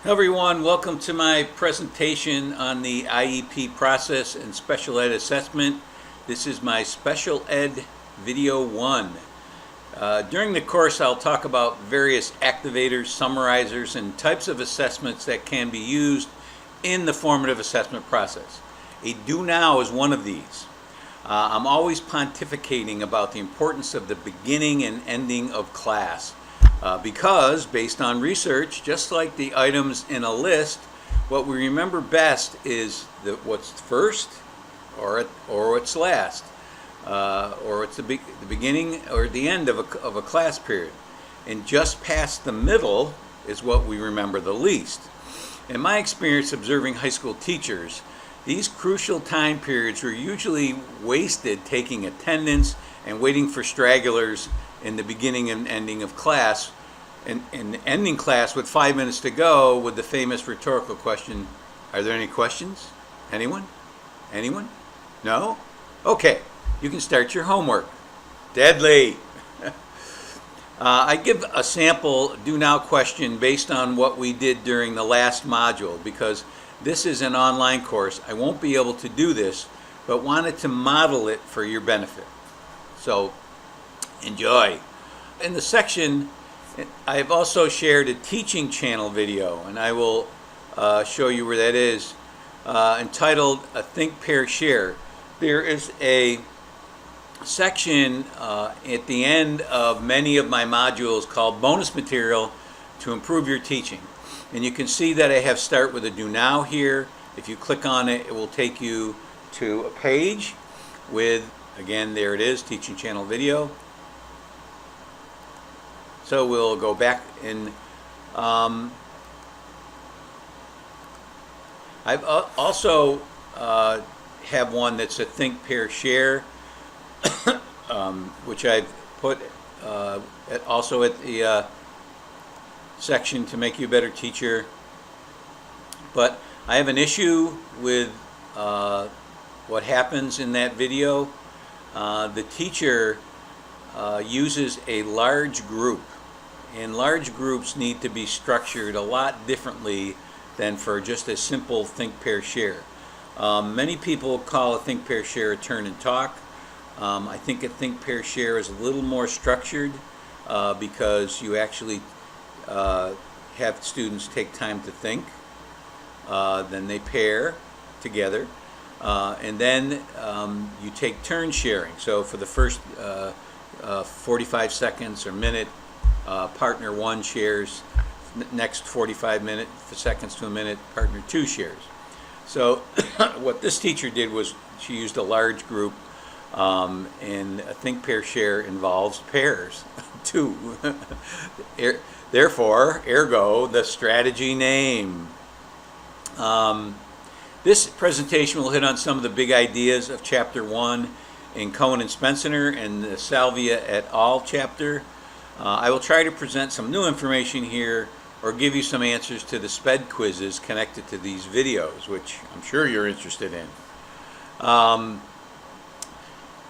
Hello everyone, welcome to my presentation on the IEP process and special ed assessment. This is my special ed video 1. During the course I'll talk about various activators, summarizers, and types of assessments that can be used in the formative assessment process. A do now is one of these. I'm always pontificating about the importance of the beginning and ending of class. Because, based on research, just like the items in a list, what we remember best is what's first or what's last, or it's the beginning or the end of a class period. And just past the middle is what we remember the least. In my experience observing high school teachers, these crucial time periods were usually wasted taking attendance and waiting for stragglers in the beginning and ending of class, and ending class with 5 minutes to go with the famous rhetorical question, are there any questions? Anyone? Anyone? No? Okay, you can start your homework. Deadly! I give a sample do now question based on what we did during the last module, because this is an online course. I won't be able to do this, but wanted to model it for your benefit. So, enjoy. In the section, I've also shared a teaching channel video, and I will show you where that is, entitled Think, Pair, Share. There is a section at the end of many of my modules called Bonus Material to Improve Your Teaching. And you can see that I have Start with a Do Now here. If you click on it, it will take you to a page with, again, there it is, teaching channel video. So we'll go back and I've also have one that's a Think, Pair, Share, which I've put also at the section to make you a better teacher. But I have an issue with what happens in that video. The teacher uses a large group, and large groups need to be structured a lot differently than for just a simple Think, Pair, Share. Many people call a Think, Pair, Share a turn and talk. I think a Think, Pair, Share is a little more structured because you actually have students take time to think, then they pair together, and then you take turn sharing. So for the first 45 seconds or minute, partner 1 shares, next 45 seconds to a minute, partner 2 shares. So what this teacher did was she used a large group, and a Think, Pair, Share involves pairs, 2. Therefore, ergo, the strategy name. This presentation will hit on some of the big ideas of Chapter 1 in Cohen and Spencer and the Salvia et al. Chapter. I will try to present some new information here or give you some answers to the Sped quizzes connected to these videos, which I'm sure you're interested in.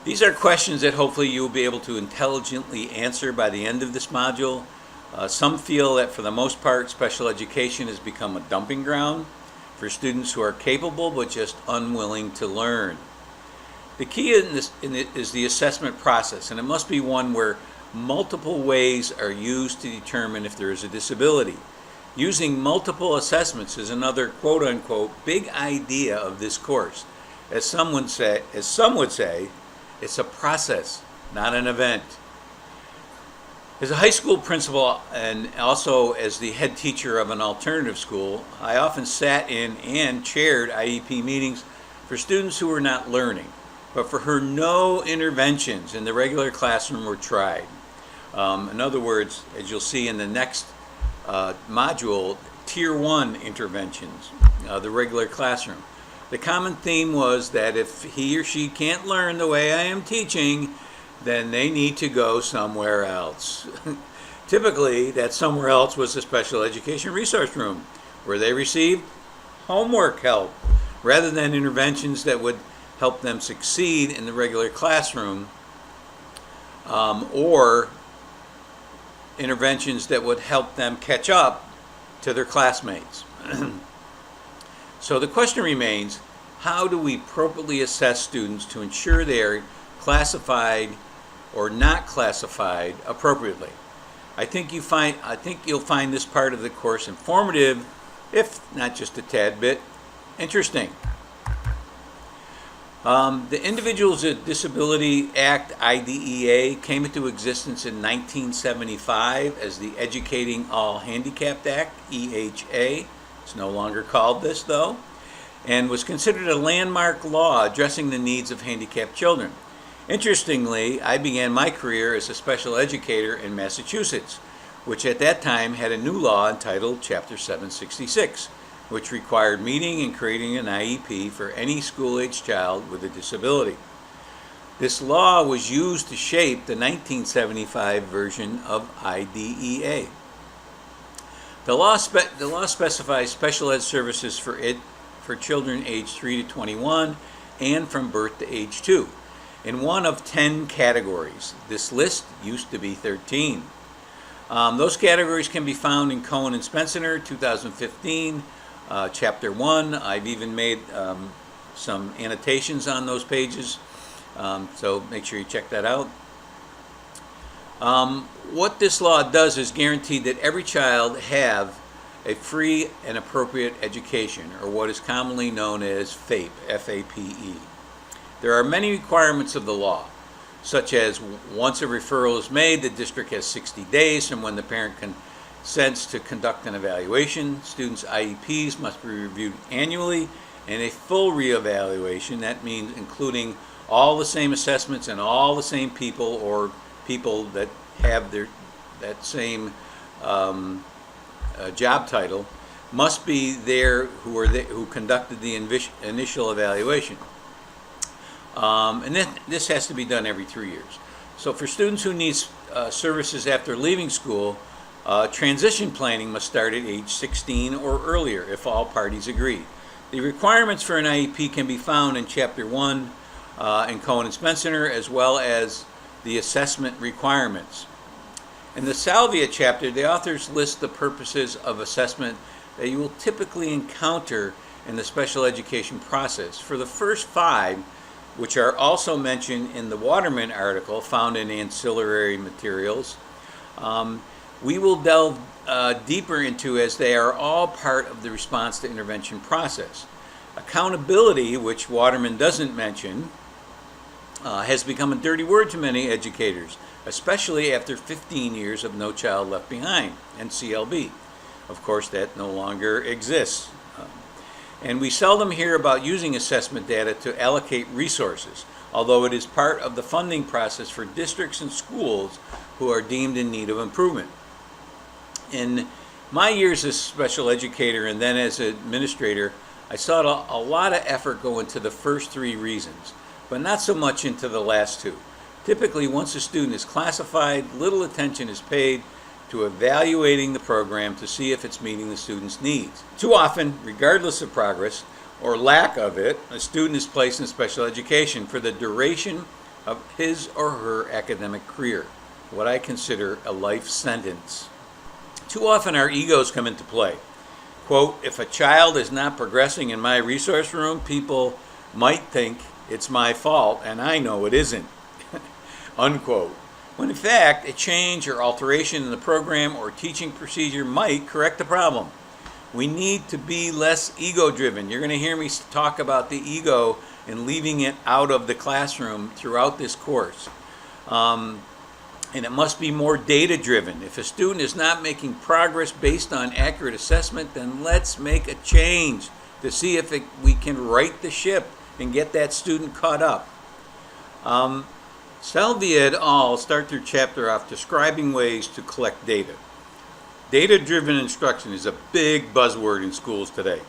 These are questions that hopefully you will be able to intelligently answer by the end of this module. Some feel that for the most part special education has become a dumping ground for students who are capable but just unwilling to learn. The key is the assessment process, and it must be one where multiple ways are used to determine if there is a disability. Using multiple assessments is another quote-unquote big idea of this course. As some would say, it's a process, not an event. As a high school principal and also as the head teacher of an alternative school, I often sat in and chaired IEP meetings for students who were not learning, but for whom no interventions in the regular classroom were tried. In other words, as you'll see in the next module, Tier 1 interventions, the regular classroom. The common theme was that if he or she can't learn the way I am teaching, then they need to go somewhere else. Typically, that somewhere else was the special education resource room, where they received homework help, rather than interventions that would help them succeed in the regular classroom, or interventions that would help them catch up to their classmates. So the question remains, how do we appropriately assess students to ensure they are classified or not classified appropriately? I think you'll find this part of the course informative, if not just a tad bit interesting. The Individuals with Disability Act, IDEA, came into existence in 1975 as the Educating All Handicapped Act, EHA. It's no longer called this, though, and was considered a landmark law addressing the needs of handicapped children. Interestingly, I began my career as a special educator in Massachusetts, which at that time had a new law entitled Chapter 766, which required meeting and creating an IEP for any school-age child with a disability. This law was used to shape the 1975 version of IDEA. The law specifies special ed services for children aged 3 to 21 and from birth to age 2 in one of 10 categories. This list used to be 13. Those categories can be found in Cohen and Spencer, 2015, Chapter 1. I've even made some annotations on those pages, so make sure you check that out. What this law does is guarantee that every child have a free and appropriate education, or what is commonly known as FAPE, F-A-P-E. There are many requirements of the law, such as once a referral is made, the district has 60 days from when the parent consents to conduct an evaluation. Students' IEPs must be reviewed annually, and a full reevaluation, that means including all the same assessments and all the same people or people that have that same job title, must be there who conducted the initial evaluation. And this has to be done every 3 years. So for students who need services after leaving school, transition planning must start at age 16 or earlier if all parties agree. The requirements for an IEP can be found in Chapter 1 in Cohen and Spencer, as well as the assessment requirements. In the Salvia chapter, the authors list the purposes of assessment that you will typically encounter in the special education process. For the first 5, which are also mentioned in the Waterman article found in ancillary materials, we will delve deeper into, as they are all part of the response to intervention process. Accountability, which Waterman doesn't mention, has become a dirty word to many educators, especially after 15 years of No Child Left Behind, NCLB. Of course, that no longer exists. And we seldom hear about using assessment data to allocate resources, although it is part of the funding process for districts and schools who are deemed in need of improvement. In my years as special educator and then as administrator, I saw a lot of effort go into the first 3 reasons, but not so much into the last 2. Typically, once a student is classified, little attention is paid to evaluating the program to see if it's meeting the student's needs. Too often, regardless of progress or lack of it, a student is placed in special education for the duration of his or her academic career, what I consider a life sentence. Too often our egos come into play. Quote, if a child is not progressing in my resource room, people might think it's my fault, and I know it isn't. Unquote. When in fact, a change or alteration in the program or teaching procedure might correct the problem. We need to be less ego-driven. You're going to hear me talk about the ego and leaving it out of the classroom throughout this course. And it must be more data-driven. If a student is not making progress based on accurate assessment, then let's make a change to see if we can right the ship and get that student caught up. Salvia et al. Start their chapter off describing ways to collect data. Data-driven instruction is a big buzzword in schools today.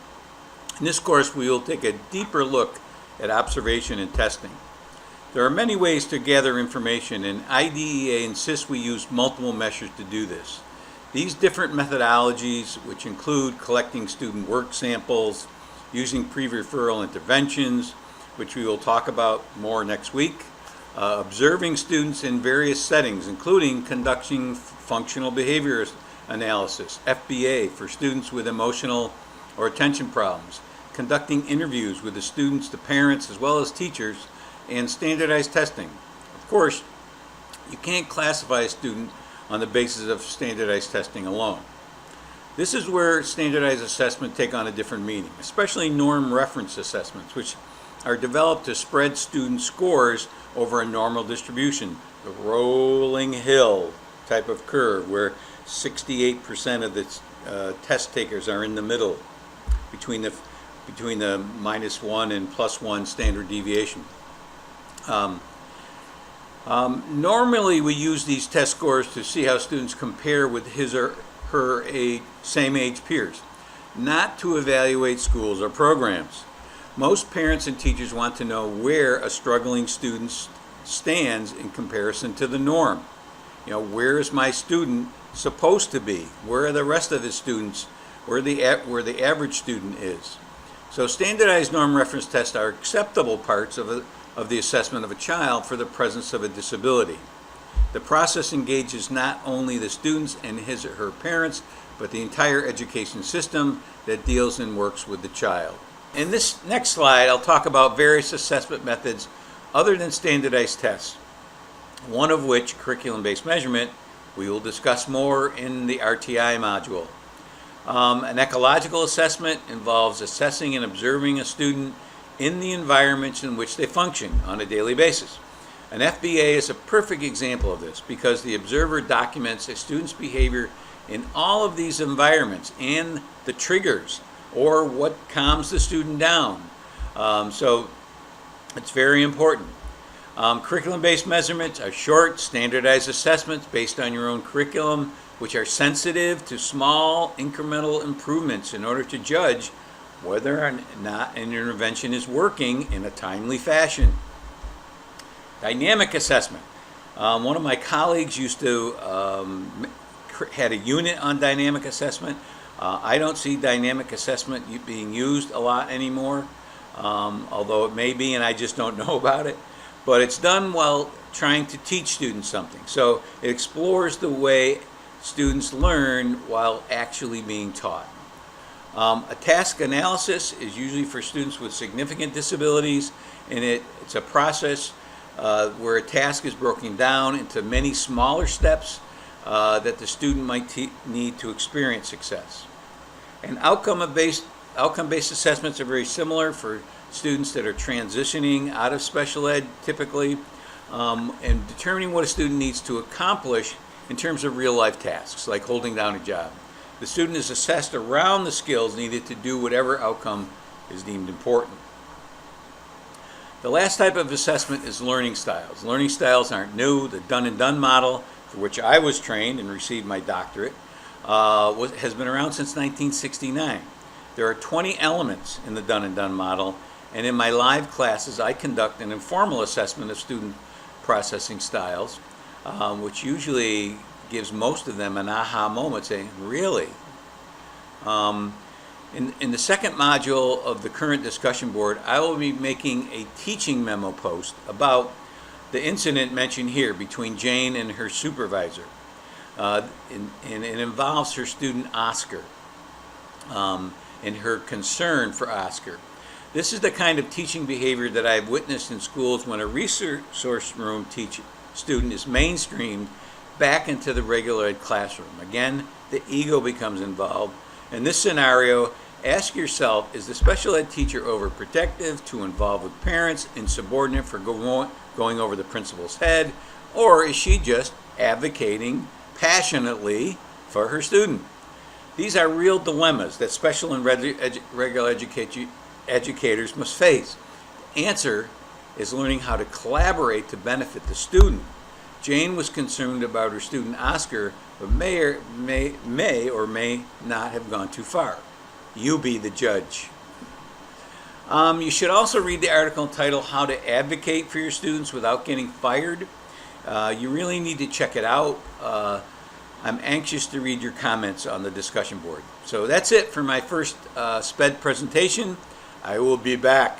In this course, we will take a deeper look at observation and testing. There are many ways to gather information, and IDEA insists we use multiple measures to do this. These different methodologies, which include collecting student work samples, using pre-referral interventions, which we will talk about more next week, observing students in various settings, including conducting functional behavior analysis, FBA for students with emotional or attention problems, conducting interviews with the students, the parents, as well as teachers, and standardized testing. Of course, you can't classify a student on the basis of standardized testing alone. This is where standardized assessment take on a different meaning, especially norm reference assessments, which are developed to spread student scores over a normal distribution, the rolling hill type of curve, where 68% of the test takers are in the middle between the -1 and +1 standard deviation. Normally we use these test scores to see how students compare with his or her same age peers, not to evaluate schools or programs. Most parents and teachers want to know where a struggling student stands in comparison to the norm. You know, where is my student supposed to be? Where are the rest of his students? Where the average student is? So standardized norm reference tests are acceptable parts of the assessment of a child for the presence of a disability. The process engages not only the students and his or her parents, but the entire education system that deals and works with the child. In this next slide, I'll talk about various assessment methods other than standardized tests, one of which, curriculum-based measurement, we will discuss more in the RTI module. An ecological assessment involves assessing and observing a student in the environments in which they function on a daily basis. An FBA is a perfect example of this because the observer documents a student's behavior in all of these environments and the triggers or what calms the student down. So it's very important. Curriculum-based measurements are short, standardized assessments based on your own curriculum, which are sensitive to small incremental improvements in order to judge whether or not an intervention is working in a timely fashion. Dynamic assessment. One of my colleagues used to had a unit on dynamic assessment. I don't see dynamic assessment being used a lot anymore, although it may be and I just don't know about it. But it's done while trying to teach students something. So it explores the way students learn while actually being taught. A task analysis is usually for students with significant disabilities, and it's a process where a task is broken down into many smaller steps that the student might need to experience success. And outcome-based assessments are very similar for students that are transitioning out of special ed typically, and determining what a student needs to accomplish in terms of real-life tasks, like holding down a job. The student is assessed around the skills needed to do whatever outcome is deemed important. The last type of assessment is learning styles. Learning styles aren't new. The done and done model, for which I was trained and received my doctorate, has been around since 1969. There are 20 elements in the done and done model, and in my live classes I conduct an informal assessment of student processing styles, which usually gives most of them an aha moment saying, really? In the second module of the current discussion board, I will be making a teaching memo post about the incident mentioned here between Jane and her supervisor. And it involves her student Oscar and her concern for Oscar. This is the kind of teaching behavior that I've witnessed in schools when a resource room student is mainstreamed back into the regular ed classroom. Again, the ego becomes involved. In this scenario, ask yourself, is the special ed teacher overprotective, too involved with parents, insubordinate for going over the principal's head, or is she just advocating passionately for her student? These are real dilemmas that special and regular educators must face. The answer is learning how to collaborate to benefit the student. Jane was concerned about her student Oscar, but may or may not have gone too far. You be the judge. You should also read the article entitled How to Advocate for Your Students Without Getting Fired. You really need to check it out. I'm anxious to read your comments on the discussion board. So that's it for my first SPED presentation. I will be back.